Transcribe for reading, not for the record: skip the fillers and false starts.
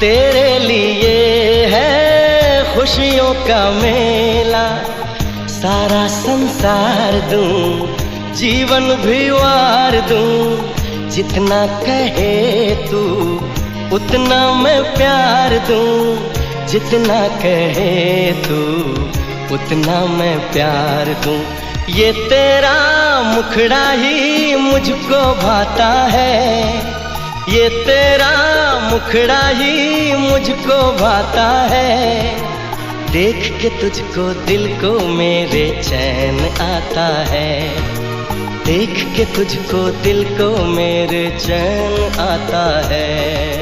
तेरे लिए है खुशियों का मेला, सारा संसार दूं, जीवन भी वार दूं। जितना कहे तू उतना मैं प्यार दूं, जितना कहे तू उतना मैं प्यार दूं। ये तेरा मुखड़ा ही मुझको भाता है, ये तेरा मुखड़ा ही मुझको भाता है। देख के तुझको दिल को मेरे चैन आता है, देख के तुझको दिल को मेरे चैन आता है।